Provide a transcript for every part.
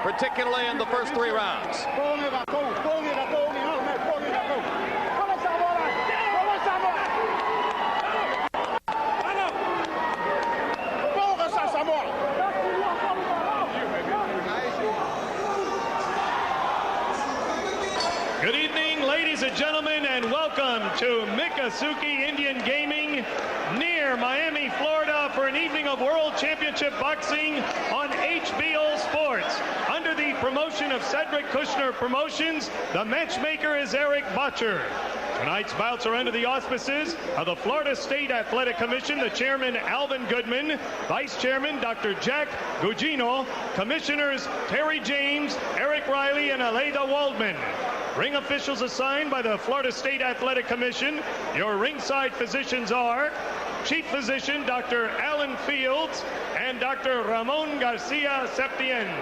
particularly in the first 3 rounds. Good evening, ladies and gentlemen, and welcome to Miccosukee Indian Gaming near Miami, Florida for an evening of World Championship Boxing on HBO Sports. Under the promotion of Cedric Kushner Promotions, the matchmaker is Eric Botcher. Tonight's bouts are under the auspices of the Florida State Athletic Commission, the chairman Alvin Goodman, vice chairman Dr. Jack Gugino, commissioners Terry James, Eric Riley, and Aleida Waldman. Ring officials assigned by the Florida State Athletic Commission. Your ringside physicians are Chief Physician Dr. Alan Fields and Dr. Ramon Garcia Septien.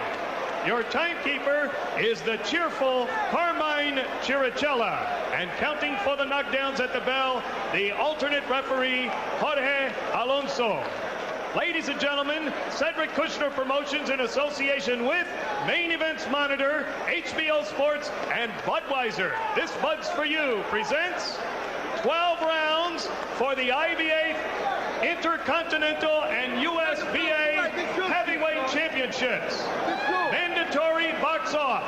Your timekeeper is the cheerful Carmine Chiricella. And counting for the knockdowns at the bell, the alternate referee, Jorge Alonso. Ladies and gentlemen, Cedric Kushner Promotions in association with Main Events Monitor, HBO Sports, and Budweiser. This Bud's for You presents 12 rounds for the IBF Inter-Continental and USBA Heavyweight Championships. Mandatory box off.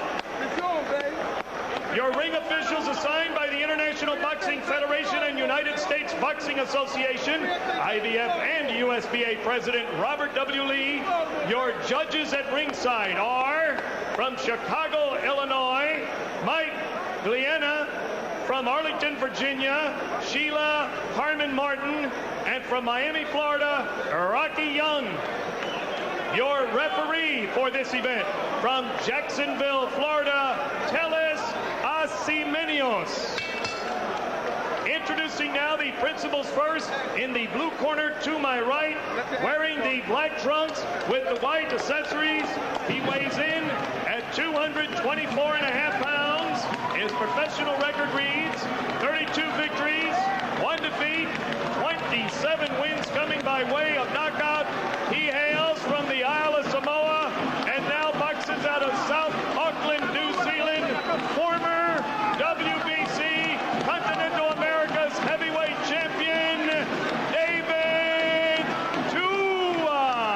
Your ring officials assigned by the International Boxing Federation and United States Boxing Association, IBF and USBA President Robert W. Lee. Your judges at ringside are from Chicago, Illinois, Mike Gliena, from Arlington, Virginia, Sheila Harmon Martin, and from Miami, Florida, Rocky Young. Your referee for this event from Jacksonville, Florida, Teles Asimenios. Introducing now the principals first in the blue corner to my right, wearing the black trunks with the white accessories. He weighs in at 224.5 pounds. His professional record reads 32 victories, 1 defeat, 27 wins coming by way of knockout. He hails from the Isle of Samoa and now boxes out of South Auckland, New Zealand. Former WBC Continental America's heavyweight champion, David Tua.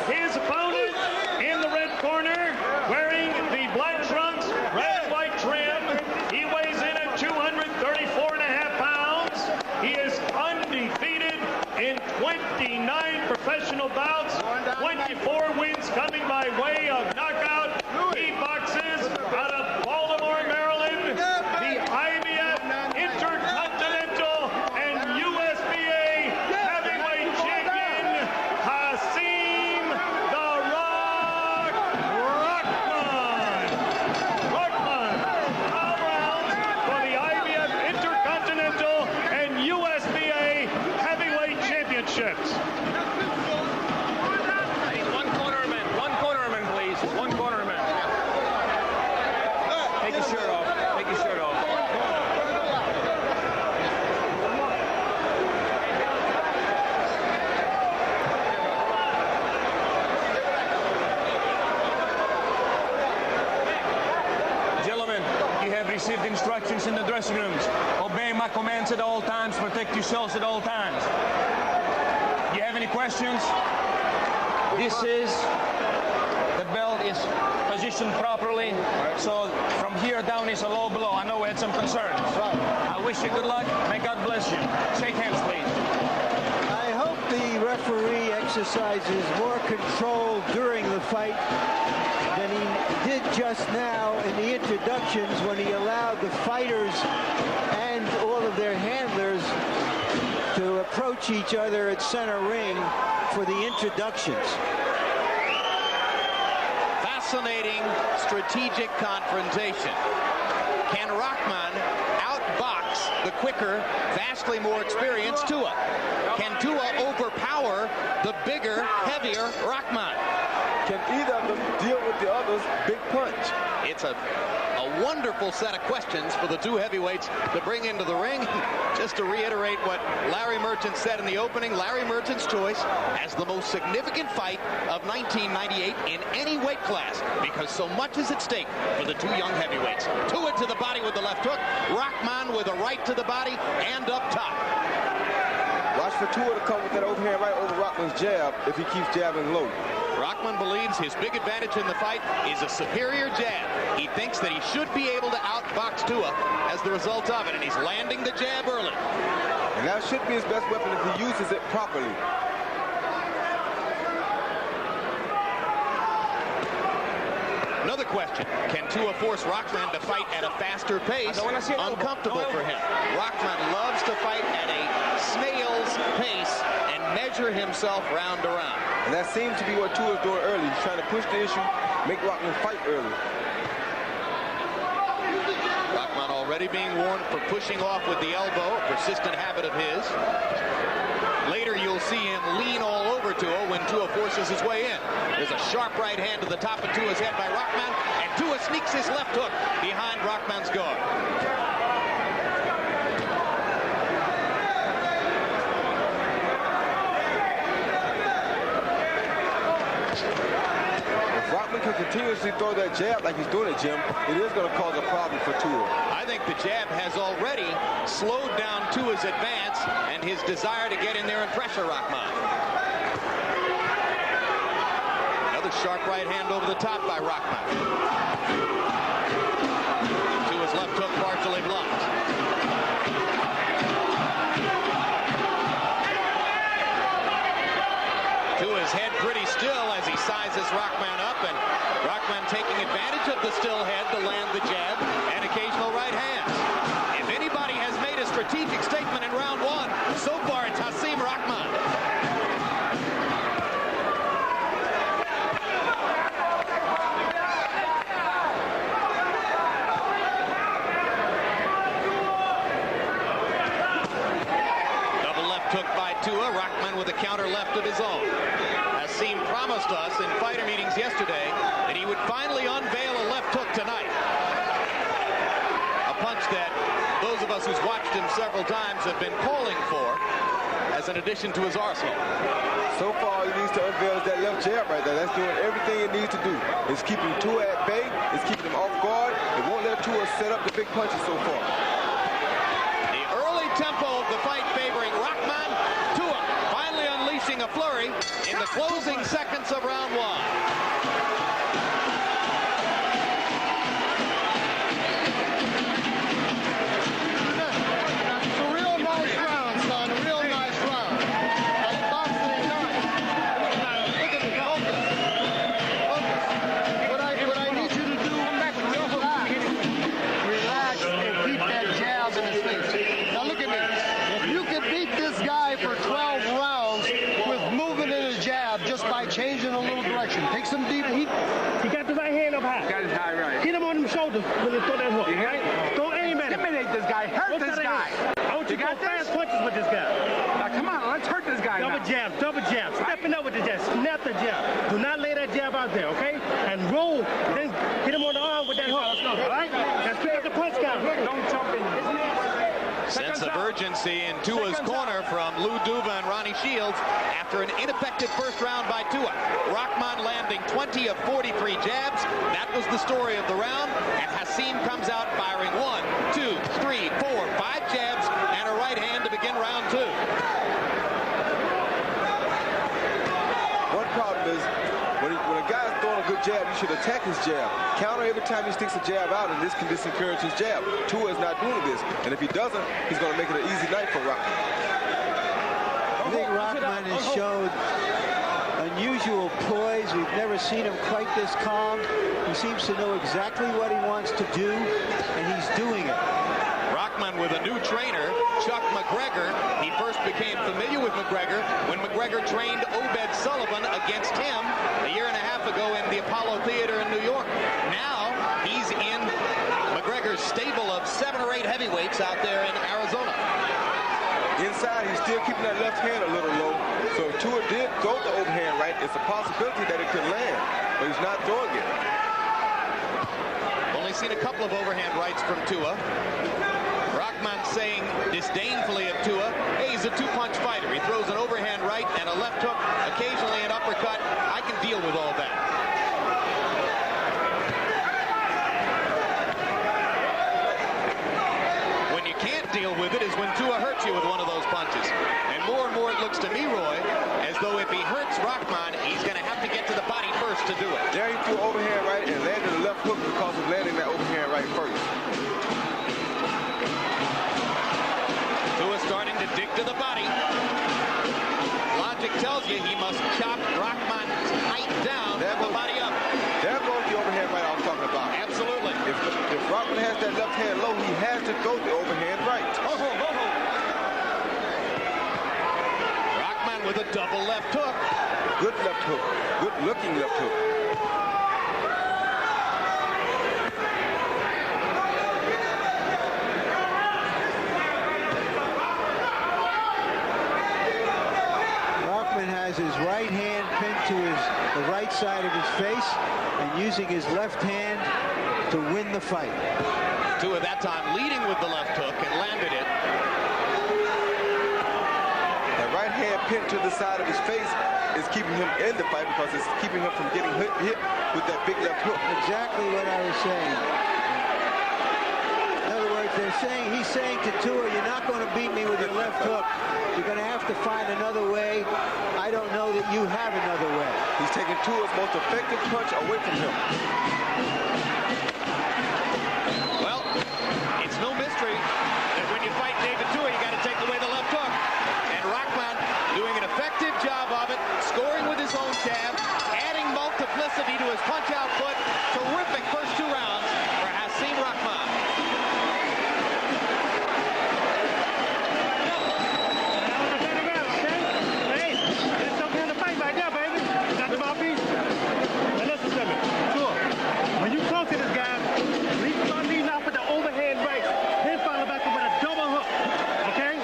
His opponent in the red corner, wearing the black trunks, red and white trim. He weighs in at 234.5 pounds. He is undefeated in 29 professional bouts, 24 wins coming by way of knockout. He boxes out of Baltimore, Maryland, the IBF Inter-Continental and USBA heavyweight champion, Hasim the Rock Rahman. 12 rounds for the IBF Intercontinental and USBA heavyweight championships. One cornerman, please. One cornerman. Take your shirt off. Take your shirt off. Gentlemen, you have received instructions in the dressing rooms. Obey my commands at all times. Protect yourselves at all times. Do you have any questions? The belt is positioned properly, so from here down is a low blow. I know we had some concerns. I wish you good luck. May God bless you. Shake hands, please. I hope the referee exercises more control during the fight than he did just now in the introductions when he allowed the fighters and all of their handlers to approach each other at center ring for the introductions. Fascinating strategic confrontation. Can Rahman outbox the quicker, vastly more experienced Tua? Can Tua overpower the bigger, heavier Rahman? can either of them deal with the other's big punch? It's a wonderful set of questions for the two heavyweights to bring into the ring. Just to reiterate what Larry Merchant said in the opening, Larry Merchant's choice as the most significant fight of 1998 in any weight class, because so much is at stake for the two young heavyweights. Tua to the body with the left hook, Rahman with a right to the body and up top. Watch for Tua to come with that overhand right over Rahman's jab if he keeps jabbing low. Rahman believes his big advantage in the fight is a superior jab. He thinks that he should be able to outbox Tua as the result of it, and he's landing the jab early. And that should be his best weapon if he uses it properly. Another question, can Tua force Rahman to fight at a faster pace? Uncomfortable for him. Rahman loves to fight at a snail's pace and measure himself round to round. And that seems to be what Tua's doing early. He's trying to push the issue, make Rahman fight early. Rahman already being warned for pushing off with the elbow, a persistent habit of his. Later you'll see him lean all over Tua when Tua forces his way in. There's a sharp right hand to the top of Tua's head by Rahman, and Tua sneaks his left hook behind Rahman's guard. Rahman can continuously throw that jab like he's doing it, Jim. It is going to cause a problem for Tua. I think the jab has already slowed down Tua's advance and his desire to get in there and pressure Rahman. Another sharp right hand over the top by Rahman. Tua's left hook partially blocked. Tua's head pretty still as he sizes Rahman up, and Rahman taking advantage of the still head to land the jab and occasional right hands. If anybody has made a strategic statement in round one, so far it's Hasim Rahman. Double left hook by Tua, Rahman with a counter left of his own. Hasim promised us in fighter meetings yesterday that he would finally unveil a left hook tonight. A punch that those of us who's watched him several times have been calling for as an addition to his arsenal. So far, he needs to unveil that left jab right there. That's doing everything it needs to do. It's keeping Tua at bay. It's keeping him off guard. It won't let Tua set up the big punches so far. The early tempo of the fight favoring Rahman. Tua finally unleashing a flurry in the closing seconds of round one. It's a real nice round, son. A real nice round. Like boxing ain't nice. Look at the focus. What I need you to do is relax and keep that jab in his face. Now look at me. If you could beat this guy for 12 rounds with moving in his jab just by changing a little direction. Take some deep heat. He got the right hand up high. Got his high right. Hit him on the shoulders when he throw that hook. Right? Don't aim at him. Eliminate this guy. Hurt this guy. I want you to go fast punches with this guy. Now come on, let's hurt this guy Double jab, double jab. Stepping up with the jab. Snap the jab. Do not lay that jab out there, okay? And roll. Then hit him on the arm with that hook. All right? Let's pick up the punch count. Don't jump in. Sense of urgency in Tua's corner from Lou Duva and Ronnie Shields after an ineffective first round by Tua. Rahman landing 20 of 43 jabs. That was the story of the round. And Hasim comes out firing 1, 2, 3, 4, 5 jabs and a right hand to begin round two. One problem is when a guy's throwing a good jab, you should attack his jab. Counter every time he sticks a jab out, and this can disencourage his jab. Tua is not doing this, and if he doesn't, he's going to make it an easy night for Rahman. I think Rahman has showed unusual poise. We've never seen him quite this calm. He seems to know exactly what he wants to do, and he's doing it. Rahman with a new trainer, Chuck McGregor. He first became familiar with McGregor when McGregor trained Obed Sullivan against him a year and a half ago in the Apollo Theater in New York. Now he's in McGregor's stable of 7 or 8 heavyweights out there in Arizona. Inside, he's still keeping that left hand a little low. So if Tua did throw the overhand right, it's a possibility that it could land, but he's not throwing it. Only seen a couple of overhand rights from Tua. Rahman saying disdainfully of Tua, hey, he's a two-punch fighter. He throws an overhand right and a left hook, occasionally an uppercut. I can deal with all that. When you can't deal with it is when Tua hurts you with one of those punches. And more it looks to me, Roy, as though if he hurts Rahman, he's going to have to get to the body first to do it. There he threw overhand right and landed a left hook because of landing that overhand right first. Starting to dig to the body. Logic tells you he must chop Rahman tight down, there the body up. There goes the overhand right I was talking about. Absolutely. If Rahman has that left hand low, he has to throw the overhand right. Rahman with a double left hook. Good left hook. Good looking left hook. Has his right hand pinned to the right side of his face and using his left hand to win the fight. Tua that time leading with the left hook and landed it. That right hand pinned to the side of his face is keeping him in the fight because it's keeping him from getting hit with that big left hook. Exactly what I was saying. In other words, he's saying to Tua, you're not going to beat me with your left hook. You're going to have to find another way. I don't know that you have another way. He's taking Tua's most effective punch away from him. Well, it's no mystery that when you fight David Tua, you got to take away the left hook. And Rahman doing an effective job of it, scoring with his own jab, adding multiplicity to his punch output. Terrific first 2 rounds for Hasim Rahman. When you talk to this guy, he start leading off with the overhand right, then follow back up with a double hook, okay?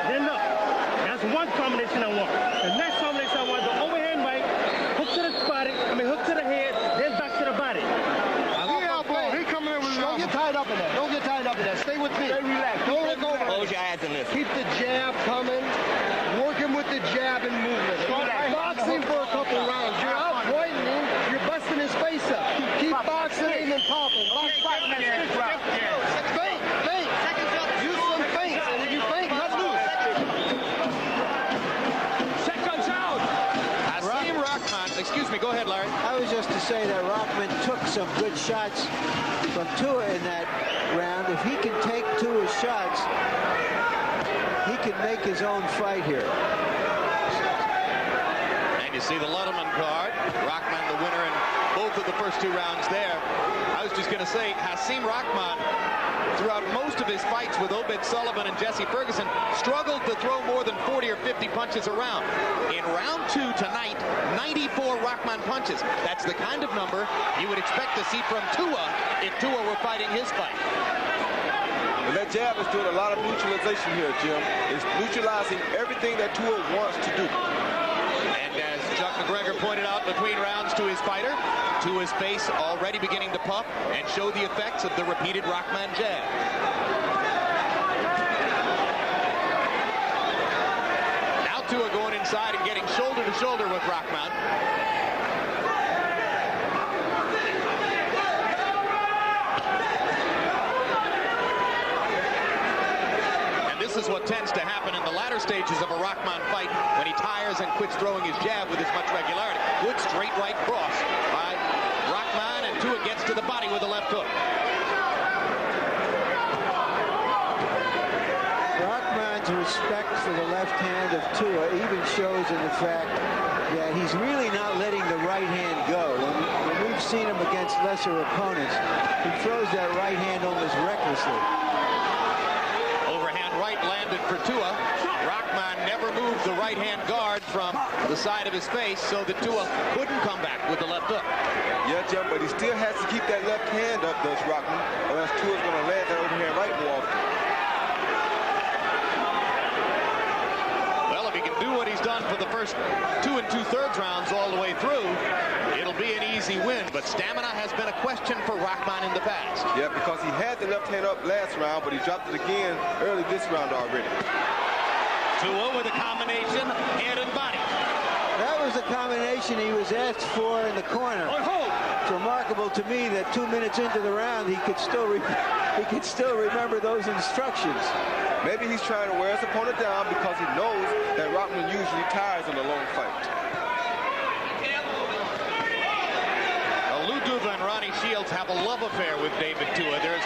Then look, that's one combination I want. The next combination I want is the overhand right, hook to the body, hook to the head, then back to the body. He coming in with don't get tied up in that. Don't get tied up in that. Stay with me. Stay relaxed. Don't look over. Close your eyes and listen. Keep the jab coming. Working with the jab and movement. Boxing for a couple rounds. You're out pointing him. You're busting his face up. Keep boxing him and popping. Feint. Use some feints. And if you feint, cut loose. Seconds out. Hasim Rahman. Excuse me. Go ahead, Larry. I was just to say that Rahman took some good shots from Tua in that round. If he can take Tua's shots, he can make his own fight here. And you see the Letterman card. Rahman the winner in both of the first 2 rounds there. I was just going to say, Hasim Rahman, throughout most of his fights with Obed Sullivan and Jesse Ferguson, struggled to throw more than 40 or 50 punches around. In round 2 tonight, 94 Rahman punches. That's the kind of number you would expect to see from Tua if Tua were fighting his fight. And that jab is doing a lot of neutralization here, Jim. It's neutralizing everything that Tua wants to do. And as Chuck McGregor pointed out between rounds to his fighter, Tua's face already beginning to puff and show the effects of the repeated Rahman jab. Now Tua going inside and getting shoulder to shoulder with Rahman. This is what tends to happen in the latter stages of a Rahman fight when he tires and quits throwing his jab with as much regularity. Good straight right cross by Rahman, and Tua gets to the body with a left hook. Rahman's respect for the left hand of Tua even shows in the fact that he's really not letting the right hand go. When we've seen him against lesser opponents, he throws that right hand almost recklessly. Right landed for Tua. Rahman never moved the right-hand guard from the side of his face so that Tua couldn't come back with the left hook. Yeah, Jim, but he still has to keep that left hand up, does Rahman, or else Tua's going to land that overhand right more often. he's done for the first 2 2/3 rounds all the way through, it'll be an easy win. But stamina has been a question for Rahman in the past. Yeah, because he had the left hand up last round, but he dropped it again early this round already. Tua with a combination, head and body. That was the combination he was asked for in the corner. It's remarkable to me that 2 minutes into the round, he could still remember those instructions. Maybe he's trying to wear his opponent down because he knows that Rahman usually tires in a long fight. Lou Duva and Ronnie Shields have a love affair with David Tua. There's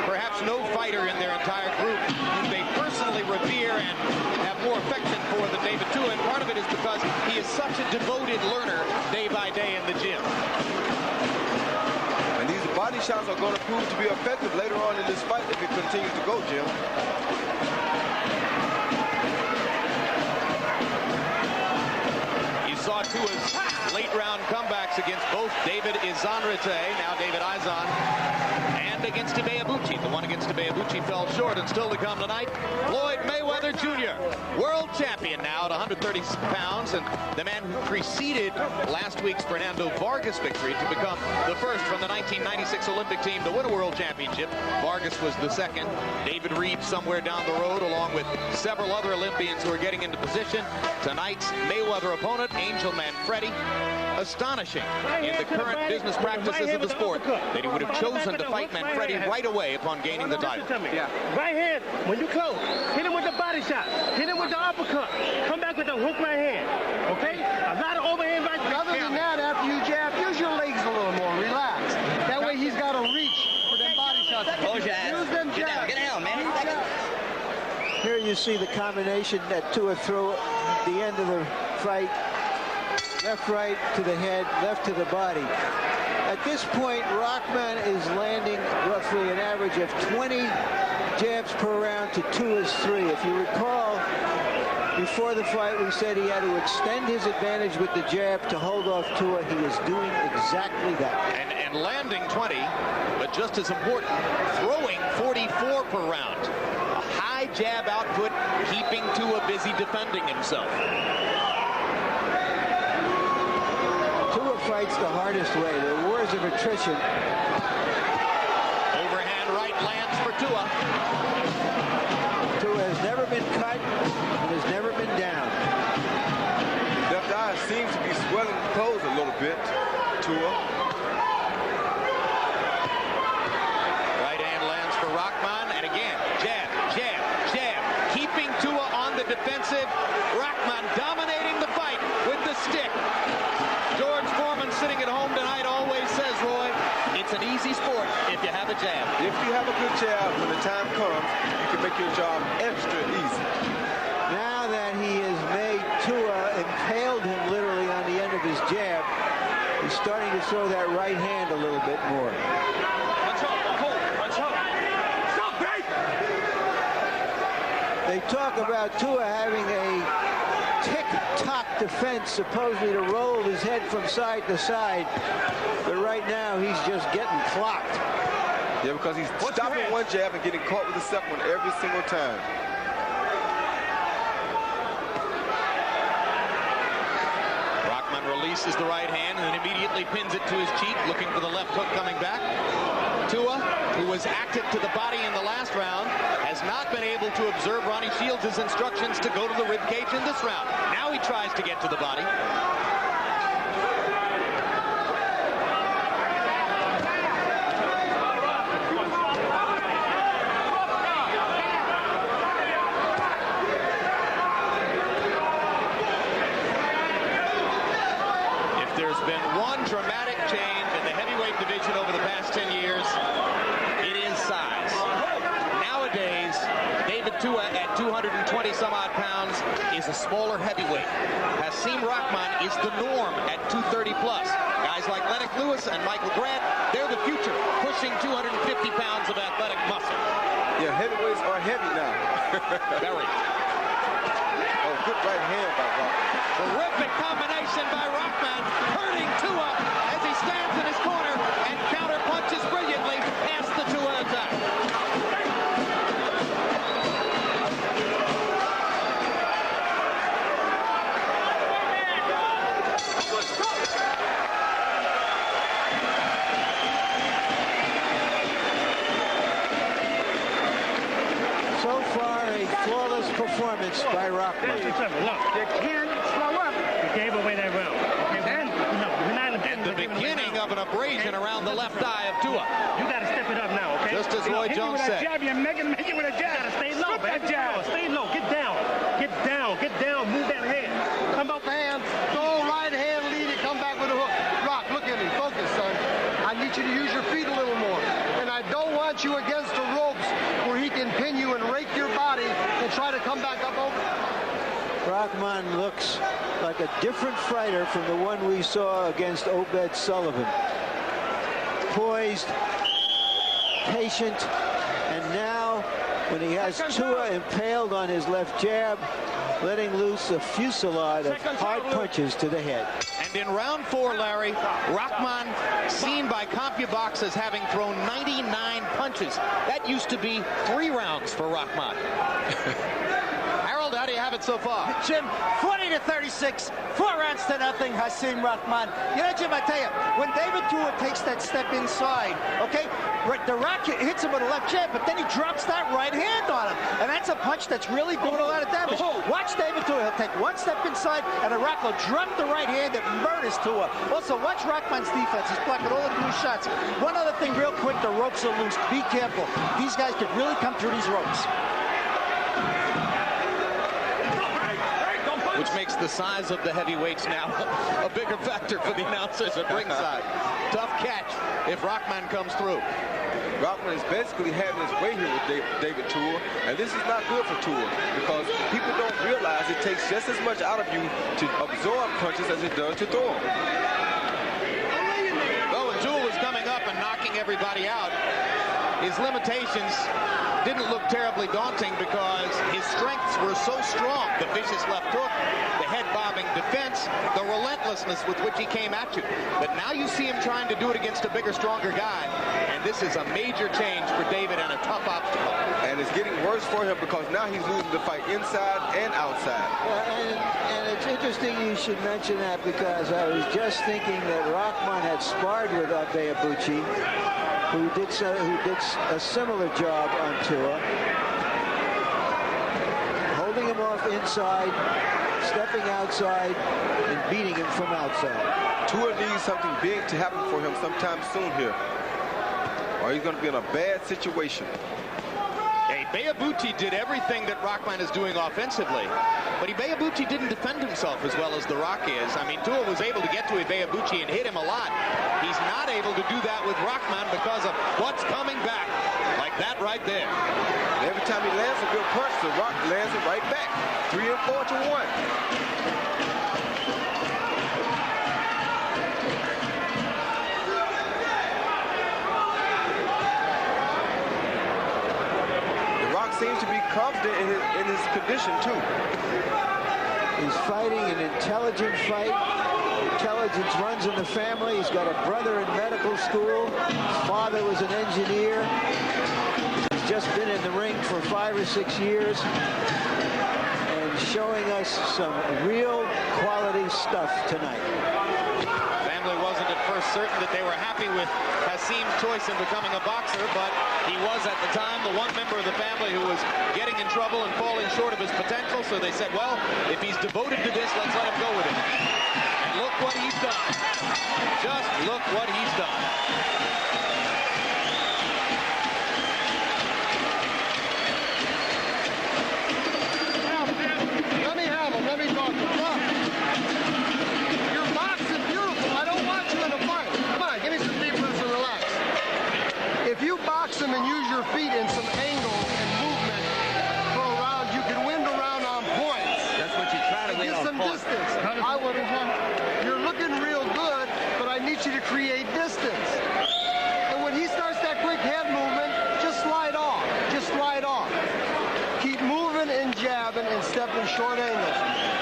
perhaps no fighter in their entire group whom they personally revere and have more affection for than David Tua, and part of it is because he is such a devoted learner day by day in the gym. And these body shots are going to prove to be effective later on in this fight if it continues to go, Jim. You saw Tua's late round comebacks against both David Izanrite, now David Izan, and against Ibeabuchi. The one against Ibeabuchi fell short, and still to come tonight, Floyd Mayweather Jr., world champion now at 130 pounds, and the man who preceded last week's Fernando Vargas victory to become the first from the 1996 Olympic team to win a world championship. Vargas was the second. David Reed somewhere down the road, along with several other Olympians who are getting into position. Tonight's Mayweather opponent, Angel Manfredi, astonishing in the current business practices of the sport that he would have chosen to fight Manfredi right away upon gaining the title. Yeah. Right hand, when you close, hit him with the body shot, hit him with the uppercut, come back with the hook right hand, okay? A lot of overhand right. Other than that, after you jab, use your legs a little more, relax. That way he's got to reach for them body shots. Close your eyes. Use them Get down, jabs. get down, man. Here you see the combination that Tua threw at the end of the fight. Left, right to the head, left to the body. At this point, Rahman is landing roughly an average of 20 jabs per round to Tua's 3. If you recall, before the fight, we said he had to extend his advantage with the jab to hold off Tua. He is doing exactly that. And landing 20, but just as important, throwing 44 per round. A high jab output, keeping Tua busy defending himself. Tua fights the hardest way, the wars of attrition. Overhand right lands for Tua. Tua has never been cut and has never been down. Left eye seems to be swelling closed a little bit. Tua. Right hand lands for Rahman, and again, jab, jab, jab. Keeping Tua on the defensive. Rahman dominating the fight with the stick. George Foreman sitting at home tonight always says, Roy, it's an easy sport if you have a jab. If you have a good jab, when the time comes, you can make your job extra easy. Now that he has made Tua, impaled him literally on the end of his jab, he's starting to throw that right hand a little bit more. They talk about Tua having a tick-tock defense, supposedly to roll his head from side to side. But right now, he's just getting clocked. Yeah, because he's stopping one jab and getting caught with the second one every single time. Rahman releases the right hand and then immediately pins it to his cheek, looking for the left hook coming back. Tua, who was active to the body in the last round, has not been able to observe Ronnie Shields' instructions to go to the ribcage in this round. Now he tries to get to the body. If there's been one dramatic change in the heavyweight division over the past 10 years, it is size. Nowadays, David Tua at 220 some odd pounds is a smaller heavyweight. Hasim Rahman is the norm at 230 plus. Guys like Lennox Lewis and Michael Grant, they're the future, pushing 250 pounds of athletic muscle. Yeah, heavyweights are heavy now. Very. Oh, good right hand by Rahman. Terrific combination by Rahman, hurting Tua as he stands in his corner and counter punches brilliantly past the Tua attack. performance by Rahman. Look, you can't slow up. You gave away that round. Okay, we're not in the And the beginning of an abrasion around the left eye of Tua. You got to step it up now, okay? Just as Roy Jones said. You make it with a jab. Stay low, man. Stay low. Get down. Get down. Get down. Move that head. Come up. Hands, throw right hand, lead it, come back with a hook. Rock, look at me. Focus, son. I need you to use your feet a little more. And I don't want you against the ropes where he can pin you and rake your body and try to come back up over. Rahman looks like a different fighter from the one we saw against Obed Sullivan. Poised, patient, and now when he has Tua impaled on his left jab, letting loose a fusillade of hard punches to the head. And in round 4, Larry, Rahman seen by CompuBox as having thrown 99 punches. That used to be 3 rounds for Rahman. Harold, how do you have it so far? Jim, 40-36, 4 rounds to nothing, Hasim Rahman. You know, Jim, I tell you, when David Tua takes that step inside, okay, the Rock hits him with a left jab, but then he drops that right hand on him. And that's a punch that's really doing a lot of damage. Watch David Tua. He'll take one step inside, and the Rock will drop the right hand that murders Tua. Also, watch Rahman's defense. He's blocking all of these shots. One other thing real quick, the ropes are loose. Be careful. These guys could really come through these ropes. Which makes the size of the heavyweights now a bigger factor for the announcers at ringside. Tough catch if Rahman comes through. Rahman is basically having his way here with David Tua, and this is not good for Tua because people don't realize it takes just as much out of you to absorb punches as it does to throw them. Though when Tua was coming up and knocking everybody out, his limitations didn't look terribly daunting because his strengths were so strong. The vicious left hook, the head-bobbing defense, the relentlessness with which he came at you. But now you see him trying to do it against a bigger, stronger guy. And this is a major change for David and a tough obstacle. And it's getting worse for him because now he's losing the fight inside and outside. And it's interesting you should mention that because I was just thinking that Rahman had sparred with Abeabuchi, who did a similar job on Tua, holding him off inside, stepping outside, and beating him from outside. Tua needs something big to happen for him sometime soon here, or he's going to be in a bad situation. Ibeabuchi did everything that Rahman is doing offensively, but Ibeabuchi didn't defend himself as well as The Rock is. I mean, Tua was able to get to Ibeabuchi and hit him a lot. He's not able to do that with Rahman because of what's coming back, like that right there. And every time he lands a good punch, The Rock lands it right back. 3 and 4 to 1. Seems to be confident in his condition too. He's fighting an intelligent fight. Intelligence runs in the family. He's got a brother in medical school. His father was an engineer. He's just been in the ring for 5 or 6 years and showing us some real quality stuff tonight. Family wasn't at first certain that they were happy with Hasim's choice in becoming a boxer, but he was at the time the one member of the family who was getting in trouble and falling short of his potential, so they said, well, if he's devoted to this, let's let him go with it. And look what he's done. Just look what he's done. Let me have him. Let me talk to him. You're boxing beautiful. I don't want you in a fight. Come on, give me some deep breaths and relax. If you box him and use your feet in some angles and movement for a round, you can win the round on points. That's what you try to win Get on some points. distance. I wouldn't want. You're looking real good, but I need you to create distance. And when he starts that quick head movement, just slide off. Just slide off. Keep moving and jabbing and stepping short angles.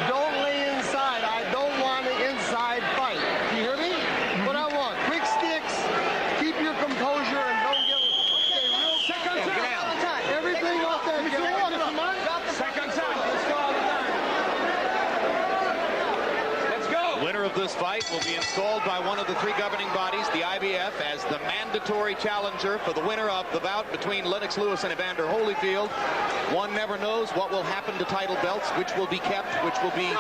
Don't lay inside. I don't want an inside fight. You hear me? What I want, quick sticks, keep your composure and don't get real second time. Everything off that second time. Let's go. Winner of the This fight will be installed by one of the three governing bodies, the IBF, as the mandatory challenger for the winner of the bout between Lennox Lewis and Evander Holyfield. One never knows what will happen to title belts, which will be kept, which will be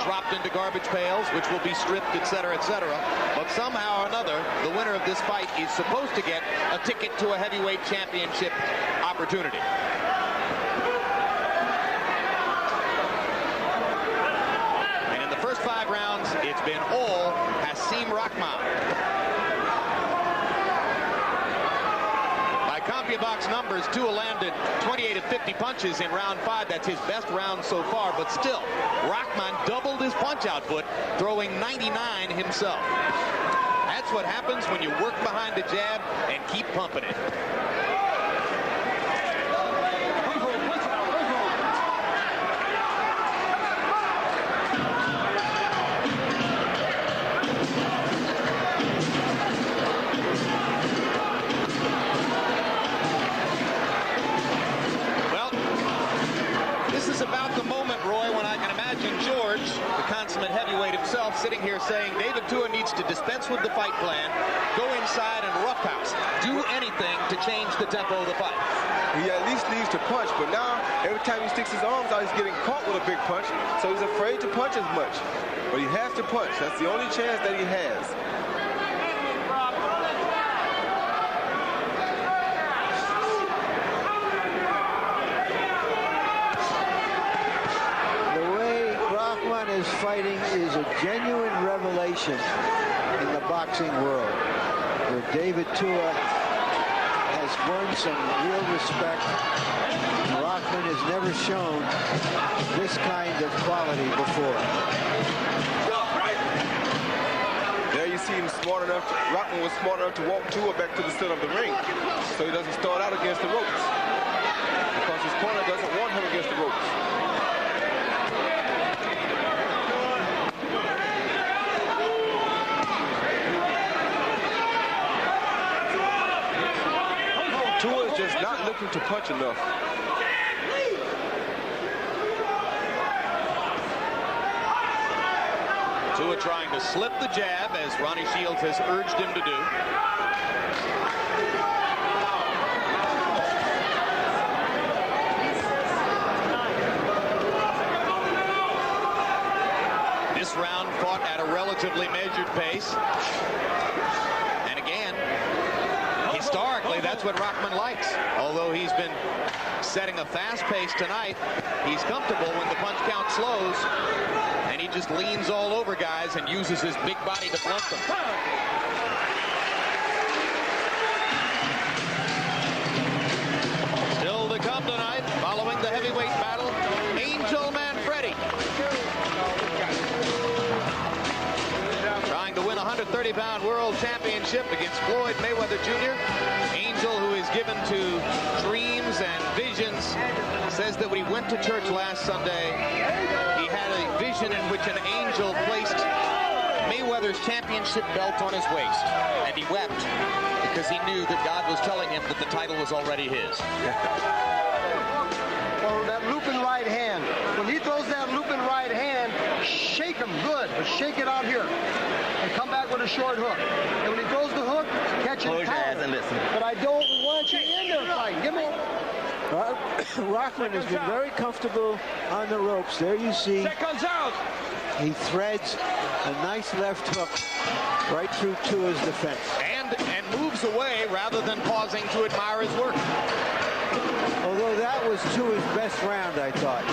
dropped into garbage pails, which will be stripped, etc., etc. But somehow or another, the winner of this fight is supposed to get a ticket to a heavyweight championship opportunity. And in the first 5 rounds, it's been all Hasim Rahman. By CompuBox numbers, Tua landed 28 of 50 punches in round 5. That's his best round so far, but still, Rahman doubled his punch output, throwing 99 himself. That's what happens when you work behind the jab and keep pumping it. About the moment, Roy, when I can imagine George, the consummate heavyweight himself, sitting here saying David Tua needs to dispense with the fight plan, go inside and roughhouse, do anything to change the tempo of the fight. He at least needs to punch, but now every time he sticks his arms out, he's getting caught with a big punch, so he's afraid to punch as much. But he has to punch. That's the only chance that he has. Is fighting is a genuine revelation in the boxing world, where David Tua has won some real respect. Rahman has never shown this kind of quality before. There you see him smart enough. Rahman was smart enough to walk Tua back to the center of the ring, so he doesn't start out against the ropes, because his corner doesn't want him against the ropes. Tua is just not looking to punch enough. Tua trying to slip the jab, as Ronnie Shields has urged him to do. This round fought at a relatively measured pace. And again, historically, that's what Rahman likes. Although he's been setting a fast pace tonight, he's comfortable when the punch count slows, and he just leans all over guys and uses his big body to blunt them. Still to come tonight, following the heavyweight battle, Angel Manfredi. Trying to win a 130-pound world championship against Floyd Mayweather Jr. Angel, who is given to dreams and visions, says that when he went to church last Sunday, he had a vision in which an angel placed Mayweather's championship belt on his waist, and he wept because he knew that God was telling him that the title was already his. Or that looping right hand. When he throws that looping right hand, shake him good, but shake it out here. And come back with a short hook. And when he throws the hook, catch it. Close your eyes and listen. But I don't want you in there fighting. Give me Rahman has been very comfortable on the ropes. There you see. Seconds out. He threads a nice left hook right through Tua's defense. And moves away rather than pausing to admire his work. Although that was Tua's best round, I thought.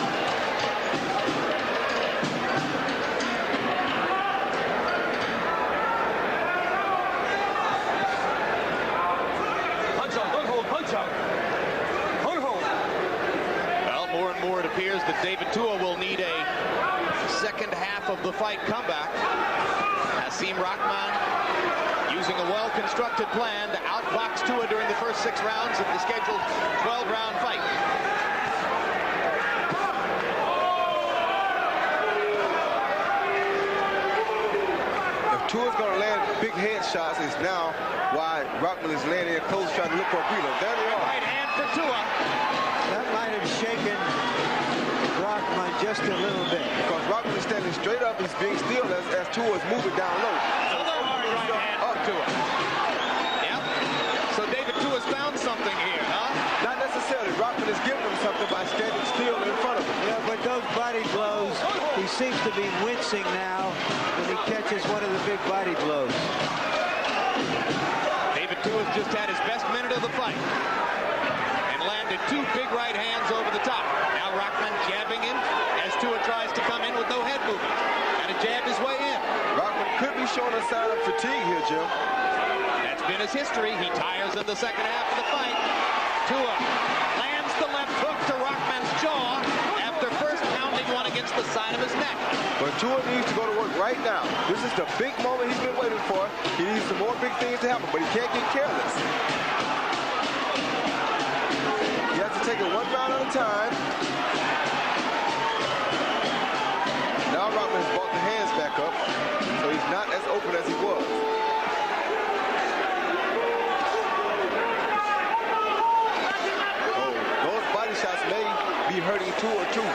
Punch out, hook hold, punch out. Hook hold. Well, more and more it appears that David Tua will need a second half of the fight comeback. Hasim Rahman using a well-constructed plan to outbox Tua during the first 6 rounds of the scheduled 12-round fight. If Tua's going to land big head shots, is now why Rahman is landing in close, trying to look for a breather. There they are. Right hand for Tua. That might have shaken Rahman Rahman just a little bit. Because Rahman is standing straight up. He's being still as Tua is moving down low. Another hard right hand up to him. Yep. So David Tua's found something here, huh? Not necessarily. Rahman is giving him something by standing still in front of him. Yeah, but those body blows, he seems to be wincing now when he catches one of the big body blows. David Tua's just had his best minute of the fight and landed 2 big right hands over the top. Now Rahman jabbing him as Tua tries to come in with no head movement. Got to jab his way in. Rahman could be showing a sign of fatigue here, Jim. That's been his history. He tires in the second half of the fight. Tua lands the left hook to Rahman's jaw after first pounding one against the side of his neck. But Tua needs to go to work right now. This is the big moment he's been waiting for. He needs some more big things to happen, but he can't get careless. He has to take it one round at a time. Now Rahman has brought the hands back up, so he's not as open as he was. Oh, those body shots may be hurting Tua too.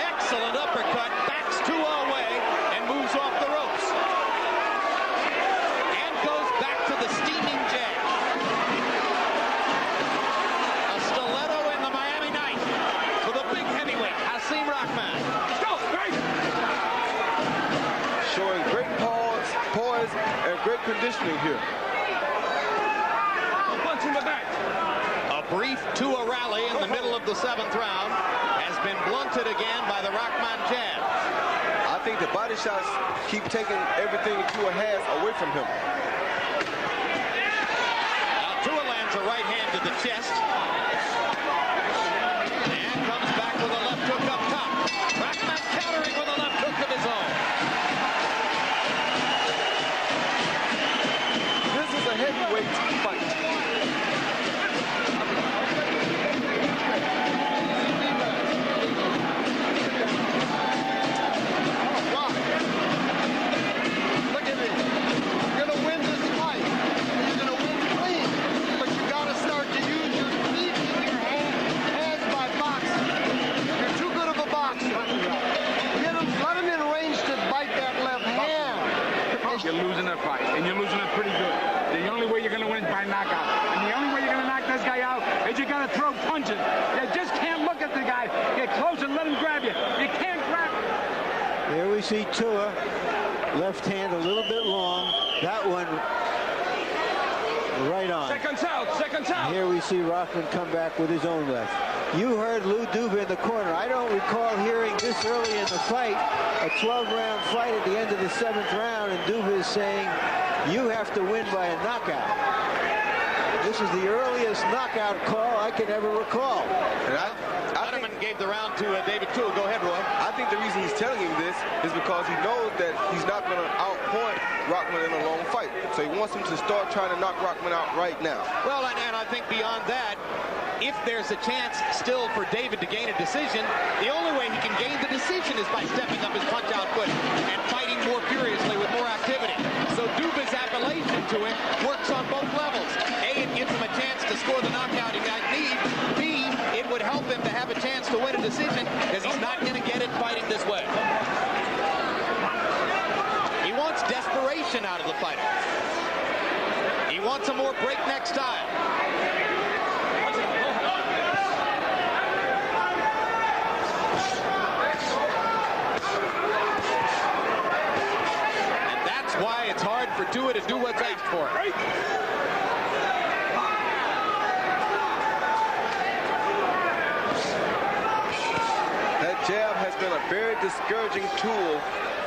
Excellent uppercut, backs Tua away and moves off the ropes. And goes back to the steaming jab. A stiletto in the Miami night for the big heavyweight, Hasim Rahman. Go, great! Showing great poise, and great conditioning here. Punch in the back. A brief Tua rally in the middle of the 7th round has been blunted again by the Rahman jab. I think the body shots keep taking everything Tua has away from him. Now Tua lands a right hand to the chest. And comes back with a left hook up top. Rahman countering with a left hook of his own. This is a heavyweight fight. You're losing a fight, and you're losing it pretty good. The only way you're going to win is by knockout. And the only way you're going to knock this guy out is you got to throw punches. You just can't look at the guy. Get close and let him grab you. You can't grab him. Here we see Tua, left hand a little bit long. That one right on. Seconds out, seconds out. Here we see Rahman come back with his own left. You heard Lou Duva in the corner. I don't recall hearing this early in the fight, a 12-round fight at the end of the 7th round, and Duva is saying, you have to win by a knockout. This is the earliest knockout call I can ever recall. And Letterman gave the round to David Tua. Go ahead, Roy. I think the reason he's telling him this is because he knows that he's not going to outpoint Rahman in a long fight. So he wants him to start trying to knock Rahman out right now. Well, and I think beyond that, if there's a chance still for David to gain a decision, the only way he can gain the decision is by stepping up his punch-out foot and fighting more furiously with more activity. So Duva's appellation to him works on both levels. A, it gives him a chance to score the knockout he might need. B, it would help him to have a chance to win a decision because he's not going to get it fighting this way. He wants desperation out of the fighter. He wants a more breakneck style. Why it's hard for Tua to do what's asked for him. That jab has been a very discouraging tool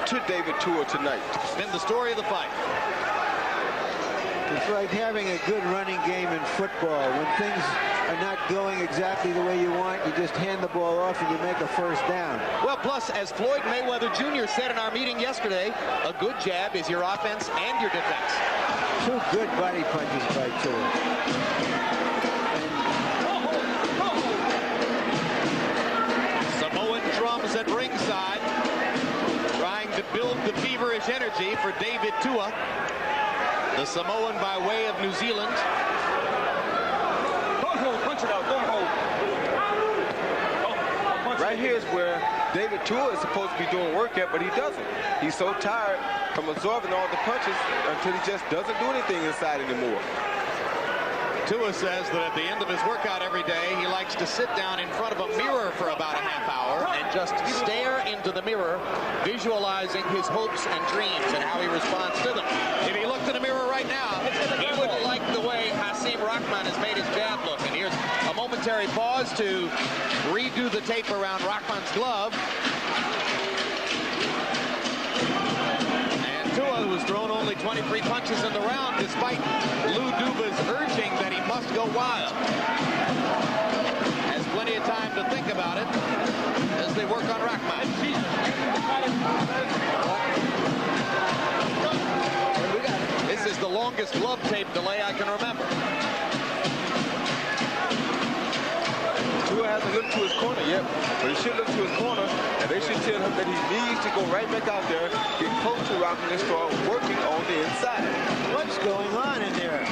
to David Tua tonight. It's been the story of the fight. It's like having a good running game in football. When things are not going exactly the way you want, you just hand the ball off and you make a first down. Well, plus, as Floyd Mayweather Jr. said in our meeting yesterday, a good jab is your offense and your defense. Two good body punches by Tua. Samoan drums at ringside, trying to build the feverish energy for David Tua, the Samoan by way of New Zealand. punch it out. Don't hold. Right here is where David Tua is supposed to be doing work at, but he doesn't. He's so tired from absorbing all the punches until he just doesn't do anything inside anymore. Tua says that at the end of his workout every day, he likes to sit down in front of a mirror for about a half hour and just stare into the mirror, visualizing his hopes and dreams and how he responds to them. If he looked in the mirror right now, he wouldn't like the way Hasim Rahman has made his jab look. And here's a momentary pause to redo the tape around Rahman's glove. Tua, who's thrown only 23 punches in the round, despite Lou Duba's urging that he must go wild. Has plenty of time to think about it as they work on Rahman. This is the longest glove tape delay I can remember. Tua hasn't looked to his corner yet, but he should look to his corner, and they should tell him that he needs to go right back out there, get close to Rahman, and start working on the inside. What's going on in there?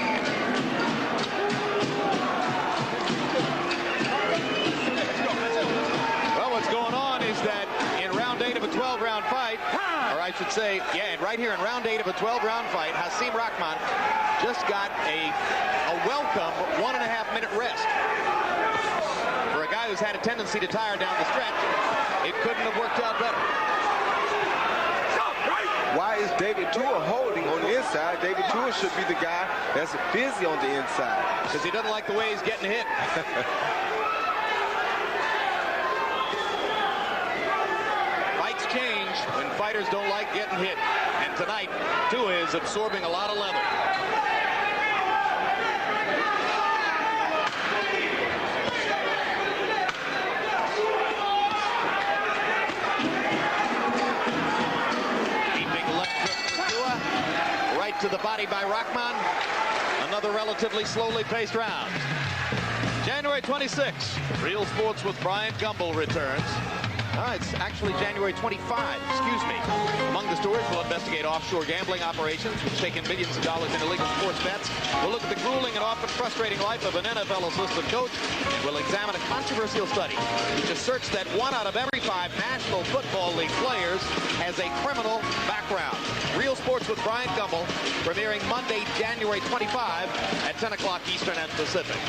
Well, what's going on is that in round 8 of a 12-round fight, or I should say, yeah, right here in round 8 of a 12-round fight, Hasim Rahman just got a welcome 1.5-minute rest. For a guy who's had a tendency to tire down the stretch, it couldn't have worked out better. Why is David Tua holding on the inside? David Tua should be the guy that's busy on the inside. Because he doesn't like the way he's getting hit. Fights change when fighters don't like getting hit. And tonight, Tua is absorbing a lot of leather. To the body by Rahman. Another relatively slowly paced round. January 26, Real Sports with Bryant Gumbel returns. It's actually January 25, excuse me. Among the stories, we'll investigate offshore gambling operations, which take in millions of dollars in illegal sports bets. We'll look at the grueling and often frustrating life of an NFL assistant coach. And we'll examine a controversial study which asserts that 1 out of every 5 National Football League players has a criminal background. Real Sports with Bryant Gumbel, premiering Monday, January 25 at 10 o'clock Eastern and Pacific.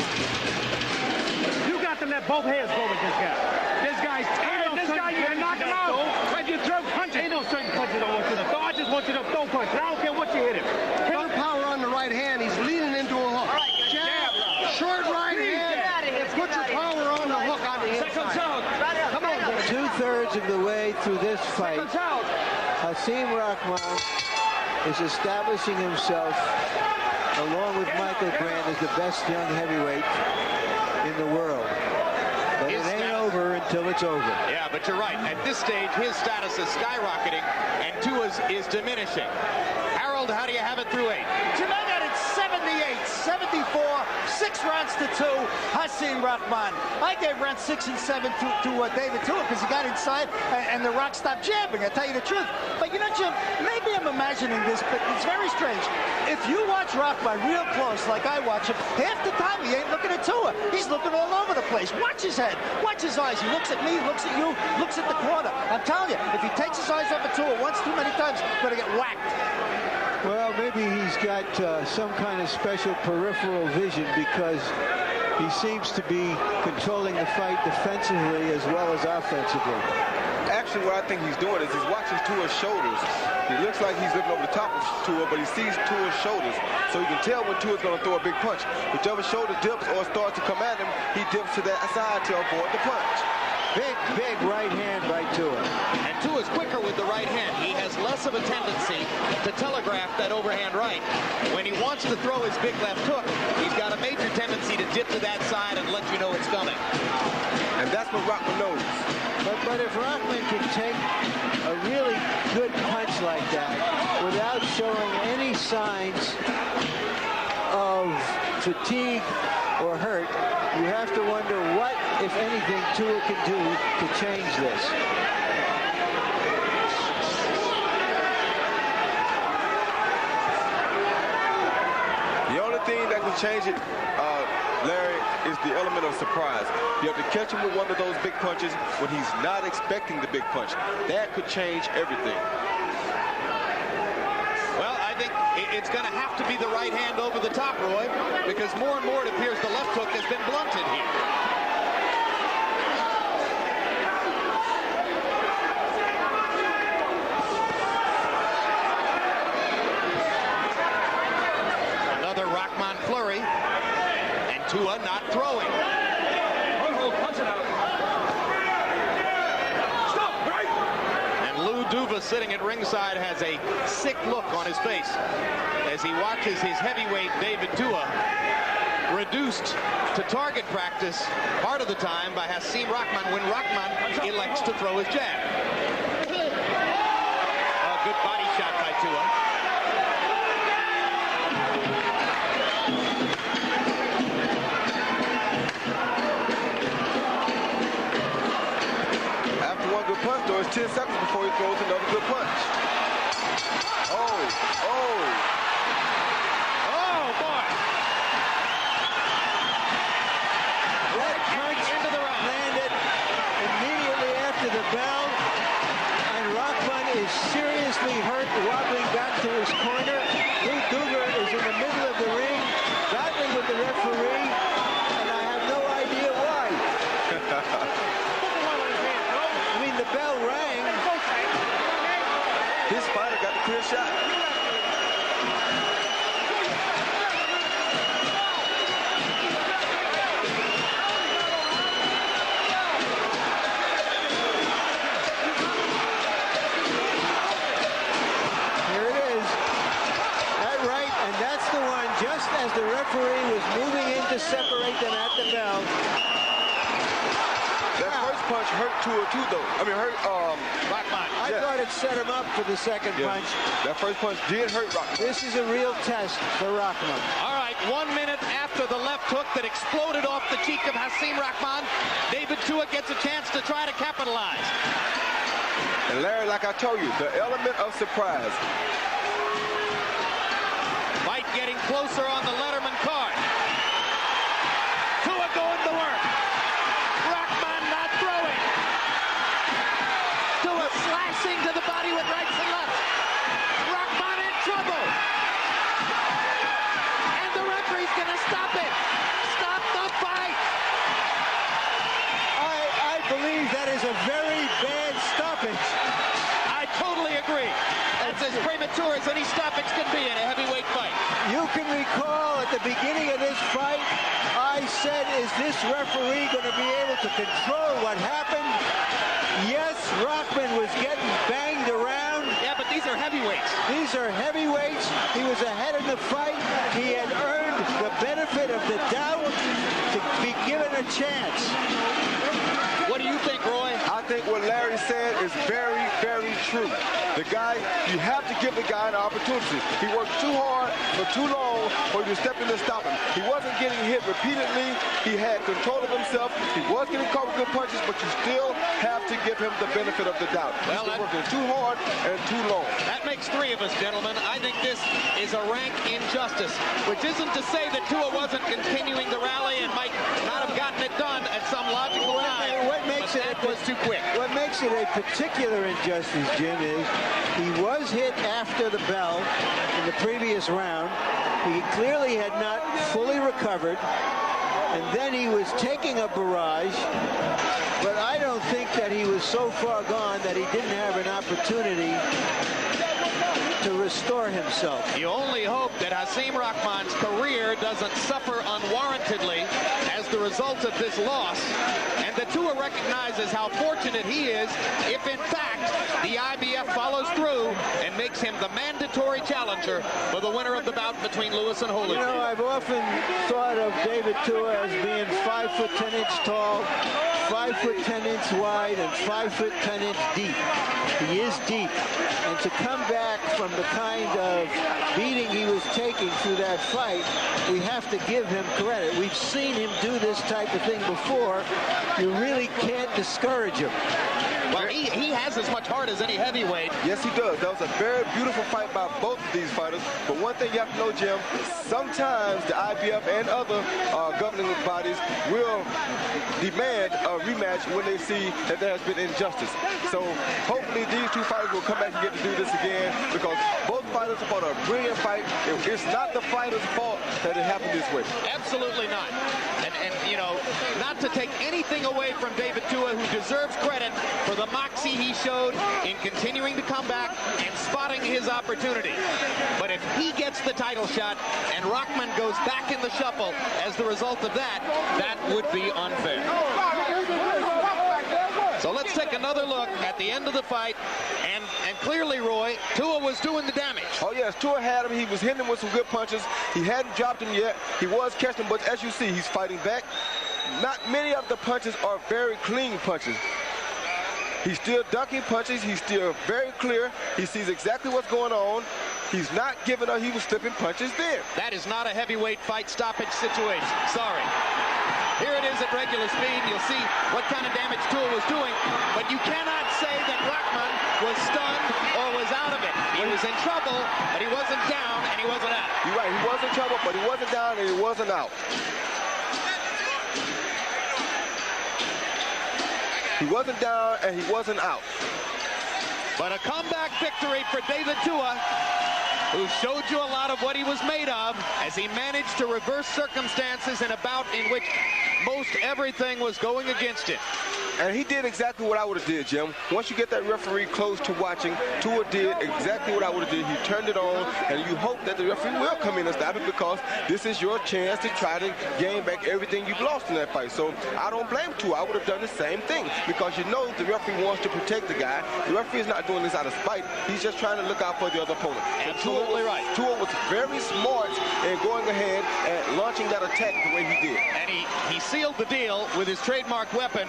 You got to let both hands go with this guy. This guy's tired. This guy, you can knock him out. When you throw punches. Ain't no certain punches I want you to throw. I just want you to throw punches. I don't care what you hit him. Strong power on the right hand. He's leaning into a hook. Jab. Short right hand. And put your power on the hook on the inside. Come on, boys. 2/3 of the way through this fight, Hasim Rahman is establishing himself, along with Michael Grant, as the best young heavyweight in the world. But it ain't over until it's over. Yeah, but you're right. At this stage, his status is skyrocketing, and Tua's is diminishing. Harold, how do you have it through 8? Tonight at 78, 74, 6 rounds to 2, Hasim Rahman. I gave round 6 and 7 to David Tua because he got inside and the Rock stopped jabbing, I tell you the truth. But you know, Jim, maybe I'm imagining this, but it's very strange. If you watch Rahman real close, like I watch him, half the time he ain't looking at Tua. He's looking all over the place. Watch his head, watch his eyes. He looks at me, looks at you, looks at the corner. I'm telling you, if he takes his eyes off of Tua once too many times, he's going to get whacked. Well, maybe he's got some kind of special peripheral vision because he seems to be controlling the fight defensively as well as offensively. Actually, what I think he's doing is he's watching Tua's shoulders. He looks like he's looking over the top of Tua, but he sees Tua's shoulders. So he can tell when Tua's going to throw a big punch. Whichever shoulder dips or starts to come at him, he dips to that side to avoid the punch. Big right hand by Tua. And Tua's quicker with the right hand. He has less of a tendency to telegraph that overhand right. When he wants to throw his big left hook, he's got a major tendency to dip to that side and let you know it's coming. And that's what Rahman knows. But if Rahman can take a really good punch like that without showing any signs of fatigue or hurt, you have to wonder what, if anything, Tua can do to change this. The only thing that can can change it, Larry, is the element of surprise. You have to catch him with one of those big punches when he's not expecting the big punch. That could change everything. Well, I think it's going to have to be the right hand over the top, Roy, because more and more it appears the left hook has been blunted here. Another Rahman flurry, and Tua not throwing. Duva sitting at ringside has a sick look on his face as he watches his heavyweight David Tua reduced to target practice part of the time by Hasim Rahman when Rahman elects to throw his jab. A good body shot by Tua. Good punch, though. It's 10 seconds before he throws another good punch. Oh, boy. That punch into the round. Landed immediately after the bell, and Rahman is seriously hurt, wobbling back to his corner. Duva is in the middle of the ring, battling with the referee, and I have no idea why. The bell rang. His fighter got the clear shot. Here it is. That right, and that's the one just as the referee was moving in to separate them at the bell. That first punch hurt Tua too, though. I mean, hurt Rahman. I thought it set him up for the second punch. That first punch did hurt Rahman. This is a real test for Rahman. All right, 1 minute after the left hook that exploded off the cheek of Hasim Rahman, David Tua gets a chance to try to capitalize. And Larry, like I told you, the element of surprise. Fight getting closer on the Letterman card. Tua going to work. Rahman not throwing. Tua slashing to the body with rights and lefts. Rahman in trouble. And the referee's going to stop it. Stop the fight. I believe that is a very bad stoppage. I totally agree. That's as premature as any stoppage can be in a heavyweight fight. You can recall at the beginning of this fight, I said, is this referee going to be able to control what happened? Yes, Rahman was getting banged around. Yeah, but these are heavyweights. These are heavyweights. He was ahead in the fight. He had earned the benefit of the doubt to be given a chance. What do you think, Roy? I think what Larry said is very, very true. The guy, you have to give the guy an opportunity. He worked too hard for too long for you to step in and stop him. He wasn't getting hit repeatedly. He had control of himself. He was getting caught with good punches, but you still have to give him the benefit of the doubt. Well, he's been working too hard and too long. That makes three of us, gentlemen. I think this is a rank injustice, which isn't to say that Tua wasn't continuing the rally and might not have gotten it done at some logical time. What makes it was too quick. What makes it a particular injustice, Jim, is he was hit after the bell in the previous round. He clearly had not fully recovered, and then he was taking a barrage. But I don't think that he was so far gone that he didn't have an opportunity to restore himself. You only hope that Hasim Rahman's career doesn't suffer unwarrantedly as the result of this loss, and that Tua recognizes how fortunate he is if, in fact, the IBF follows through and makes him the mandatory challenger for the winner of the bout between Lewis and Holyfield. You know, I've often thought of David Tua as being 5 foot 10 inch tall, 5 foot 10 inch wide, and 5 foot 10 inch deep. He is deep, and to come back from the kind of beating he was taking through that fight, we have to give him credit. We've seen him do this type of thing before. You really can't discourage him. Well, he has as much heart as any heavyweight. Yes, he does. That was a very beautiful fight by both of these fighters. But one thing you have to know, Jim, sometimes the IBF and other governing bodies will demand a rematch when they see that there has been injustice. So hopefully these two fighters will come back and get to do this again, because both fighters fought a brilliant fight. It's not the fighter's fault that it happened this way. Absolutely not. And you know, not to take anything away from David Tua, who deserves credit for the moxie he showed in continuing to come back and spotting his opportunity. But if he gets the title shot and Rahman goes back in the shuffle as the result of that, that would be unfair. So let's take another look at the end of the fight, and clearly, Roy, Tua was doing the damage. Oh yes, Tua had him. He was hitting him with some good punches. He hadn't dropped him yet. He was catching him, but as you see, he's fighting back. Not many of the punches are very clean punches. He's still ducking punches. He's still very clear. He sees exactly what's going on. He's not giving up. He was slipping punches there. That is not a heavyweight fight stoppage situation. Sorry. Here it is at regular speed. You'll see what kind of damage Tua was doing, but you cannot say that Rahman was stunned or was out of it. He was in trouble, but he wasn't down and he wasn't out. You're right. He was in trouble, but he wasn't down and he wasn't out. He wasn't down and he wasn't out. But a comeback victory for David Tua, who showed you a lot of what he was made of as he managed to reverse circumstances in a bout in which most everything was going against him. And he did exactly what I would have did, Jim. Once you get that referee close to watching, Tua did exactly what I would have did. He turned it on, and you hope that the referee will come in and stop it, because this is your chance to try to gain back everything you've lost in that fight. So I don't blame Tua. I would have done the same thing, because you know the referee wants to protect the guy. The referee is not doing this out of spite. He's just trying to look out for the other opponent. Absolutely right. Tua was very smart in going ahead and launching that attack the way he did. And he sealed the deal with his trademark weapon.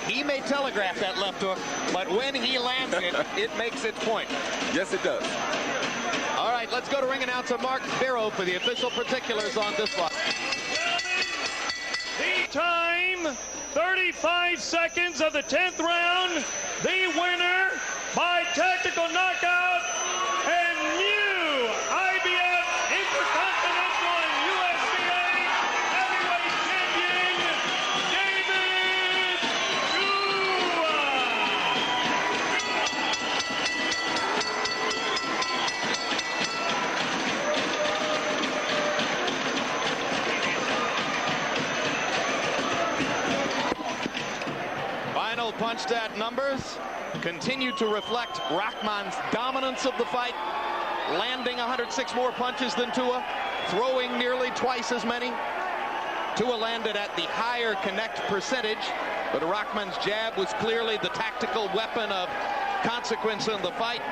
He may telegraph that left hook, but when he lands it, it makes its point. Yes, it does. All right, let's go to ring announcer Mark Barrow for the official particulars on this one. The time, 35 seconds of the 10th round. The winner by technical knockout and new IBF Inter-Continental and USBA heavyweight champion, David Tua. Final punch stat numbers continue to reflect Rahman's dominance of the fight, landing 106 more punches than Tua, throwing nearly twice as many. Tua landed at the higher connect percentage, but Rahman's jab was clearly the tactical weapon of consequence in the fight.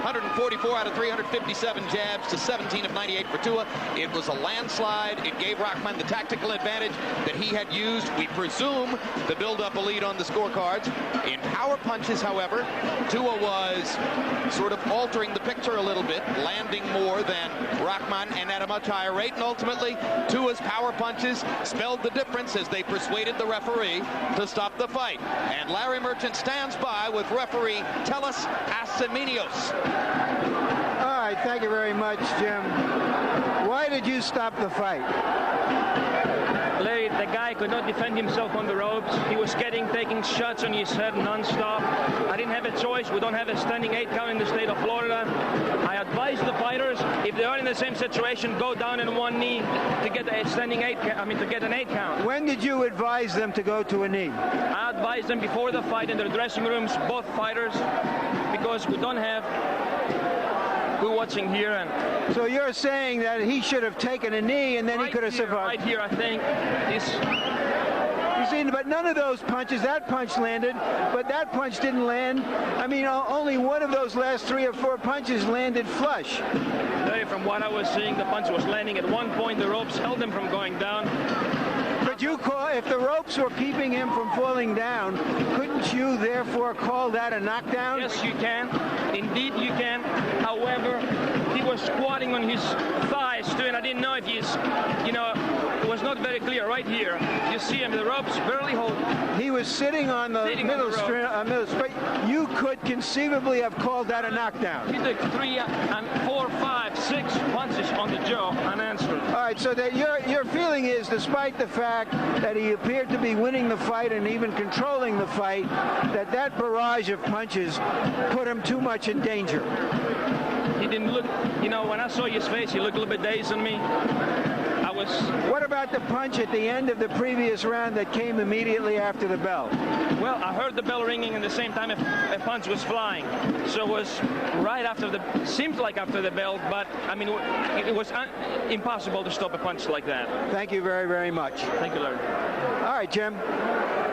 144 out of 357 jabs to 17 of 98 for Tua. It was a landslide. It gave Rahman the tactical advantage that he had used, we presume, to build up a lead on the scorecards. In power punches, however, Tua was sort of altering the picture a little bit, landing more than Rahman and at a much higher rate. And ultimately, Tua's power punches spelled the difference as they persuaded the referee to stop the fight. And Larry Merchant stands by with referee Telis Asiminos. All right, thank you very much, Jim. Why did you stop the fight? Larry, the guy could not defend himself on the ropes. He was taking shots on his head non-stop. I didn't have a choice. We don't have a standing 8 count in the state of Florida. I advise the fighters, if they are in the same situation, go down in one knee to get a standing 8. To get an 8 count. When did you advise them to go to a knee? I advised them before the fight in their dressing rooms, both fighters, because we don't have. We're watching here, and so you're saying that he should have taken a knee and then he could have survived. Right here, I think. You see, but none of those punches, that punch landed, but that punch didn't land. I mean, only one of those last 3 or 4 punches landed flush. From what I was seeing, the punch was landing at one point. The ropes held him from going down. But you call, if the ropes were keeping him from falling down, couldn't you therefore call that a knockdown? Yes, you can. Indeed, you can. However, he was squatting on his thighs too, and I didn't know if he's, was not very clear. Right here, you see him, the ropes barely hold. He was sitting on the middle straight. You could conceivably have called that a knockdown. He took 3 and 4, 5, 6 punches on the jaw unanswered. All right, so that your feeling is, despite the fact that he appeared to be winning the fight and even controlling the fight, that barrage of punches put him too much in danger. He didn't look, you know, when I saw his face, he looked a little bit dazed on me. What about the punch at the end of the previous round that came immediately after the bell? Well, I heard the bell ringing and the same time a punch was flying. So it was right after seemed like after the bell, but I mean, it was impossible to stop a punch like that. Thank you very, very much. Thank you, Larry. All right, Jim.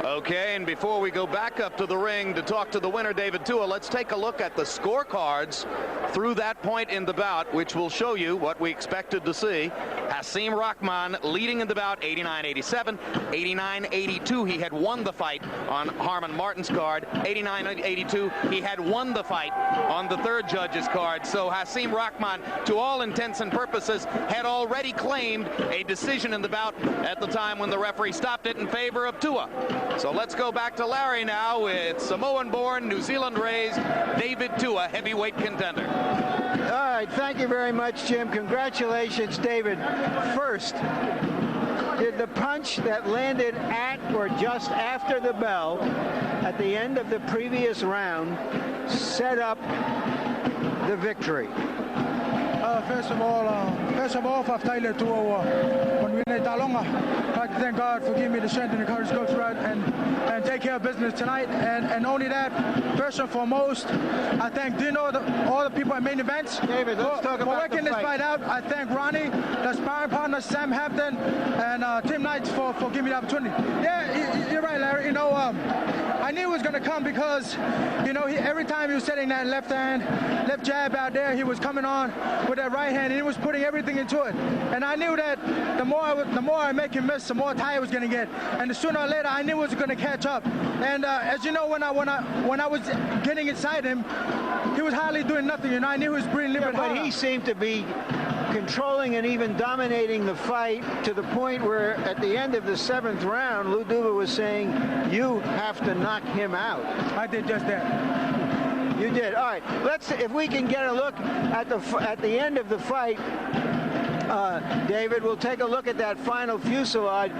Okay, and before we go back up to the ring to talk to the winner, David Tua, let's take a look at the scorecards through that point in the bout, which will show you what we expected to see. Hasim Rahman leading in the bout, 89-87, 89-82. He had won the fight on Harman Martin's card. 89-82. He had won the fight on the third judge's card. So Hasim Rahman, to all intents and purposes, had already claimed a decision in the bout at the time when the referee stopped it in favor of Tua. So let's go back to Larry now with Samoan-born, New Zealand-raised David Tua, heavyweight contender. All right, thank you very much, Jim. Congratulations, David. First, did the punch that landed at or just after the bell at the end of the previous round set up the victory? First of all, for Tyler Tua, when we need Talonga, I'd like to thank God for giving me the strength and the courage to go through it and take care of business tonight. And only that, first and foremost, I thank Dino, all the people at main events. David, let's talk about working this fight out. I thank Ronnie, the sparring partner, Sam Hampton, and Tim Knights for giving me the opportunity. Yeah, you're right, Larry. You know, I knew it was going to come because, you know, every time he was setting that left jab out there, he was coming on with that right hand, and he was putting everything into it. And I knew that the more I make him miss, the more tired I was going to get. And the sooner or later, I knew it was going to catch up. And as you know, when I was getting inside him, he was hardly doing nothing. You know, I knew he was breathing a little bit harder. But he seemed to be controlling and even dominating the fight to the point where at the end of the 7th round, Lou Duva was saying, you have to knock him out. I did just that. You did. All right. If we can get a look at the end of the fight, David, we'll take a look at that final fusillade.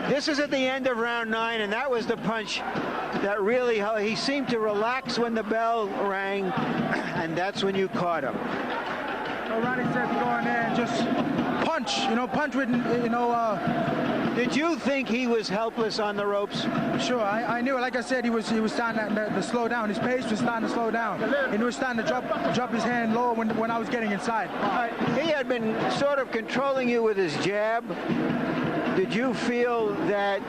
This is at the end of round 9, and that was the punch that really, he seemed to relax when the bell rang, and that's when you caught him. So Ronnie said to go in there and just punch with, Did you think he was helpless on the ropes? Sure, I knew it. Like I said, he was starting to slow down. His pace was starting to slow down. And he was starting to drop his hand lower when I was getting inside. He had been sort of controlling you with his jab. Did you feel that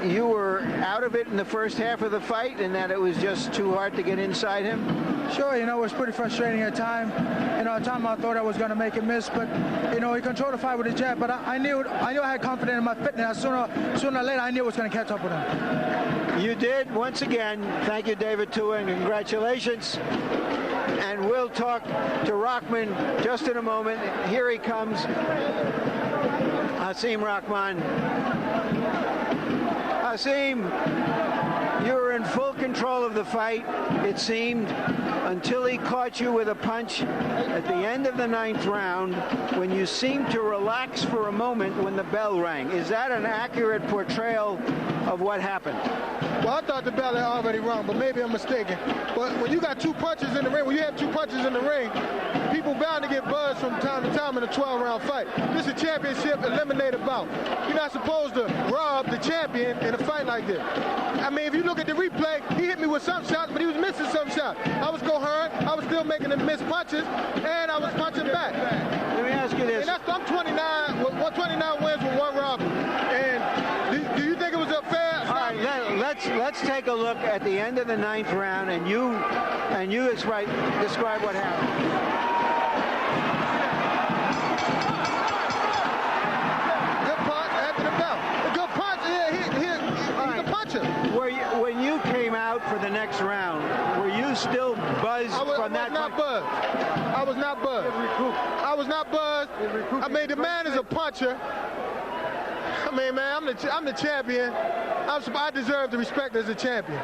you were out of it in the first half of the fight and that it was just too hard to get inside him? Sure, you know, it was pretty frustrating at times. You know, at times I thought I was going to make him miss, but, you know, he controlled the fight with his jab. But I knew I had confidence in my fitness. Sooner or later, I knew I was going to catch up with him. You did. Once again, thank you, David Tua, and congratulations. And we'll talk to Rahman just in a moment. Here he comes, Hasim Rahman. Hasim, you were in full control of the fight, it seemed, until he caught you with a punch at the end of the 9th round when you seemed to relax for a moment when the bell rang. Is that an accurate portrayal of what happened? Well, I thought the bell had already rung, but maybe I'm mistaken. But when you got 2 punches in the ring, when you have 2 punches in the ring, people bound to get buzzed from time to time in a 12-round fight. This is a championship eliminator bout. You're not supposed to rob the champion in a fight like this. I mean, if you look at the replay, he hit me with some shots, but he was missing some shots. I was coherent. I was still making him miss punches, and I was punching back. Let me ask you this. And I'm 29 wins with 1 robbery. And do you think it was a fair? All right, let's take a look at the end of the 9th round, and you describe what happened. Good punch after the bell. A good punch. Yeah, he's a puncher. When you came out for the next round. Were you still buzzed from that? I was not buzzed. I was not buzzed. I mean, the man is a puncher. I mean, man, I'm the champion. I deserve the respect as a champion.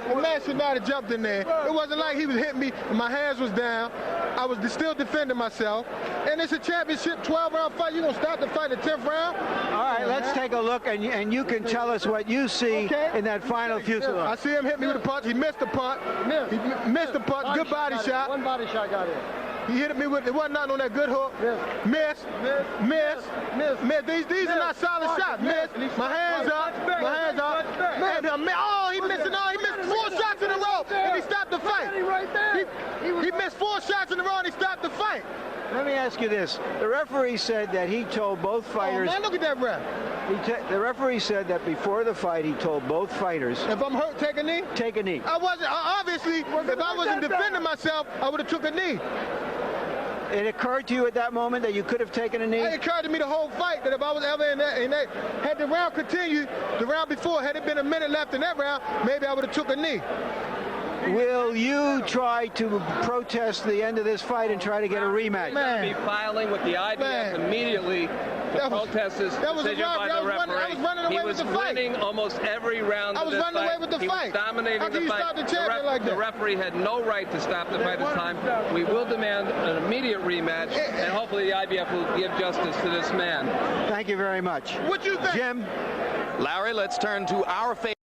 The man should not have jumped in there. It wasn't like he was hitting me and my hands was down. I was still defending myself. And it's a championship 12-round fight. You gonna start the fight in the 10th round? All right, let's take a look, and you can tell us what you see in that final fuselage. I see him hit me with a punch. He missed the punt. He missed the punt. Good body shot. One body shot got in. He hit me with, it wasn't nothing on that good hook. Miss. These are not solid shots. Miss. My hands up. And he missed 4 shots in a row, and he stopped the fight. He missed 4 shots in a row, and he stopped the fight. Let me ask you this. The referee said that he told both fighters... Oh, man, look at that ref. The referee said that before the fight, he told both fighters... If I'm hurt, take a knee? Take a knee. I wasn't, obviously, if I wasn't defending myself, I would have took a knee. It occurred to you at that moment that you could have taken a knee? It occurred to me the whole fight that if I was ever in that, had the round continued, the round before, had it been a minute left in that round, maybe I would have took a knee. Will you try to protest the end of this fight and try to get a rematch? He's going to be filing with the IBF immediately to protest this decision by the referee. He was winning almost every round of this fight. I was running away with the fight. He was dominating the fight. The referee had no right to stop the fight this time. We will demand an immediate rematch, and hopefully the IBF will give justice to this man. Thank you very much. What you think? Jim? Larry, let's turn to our favorite.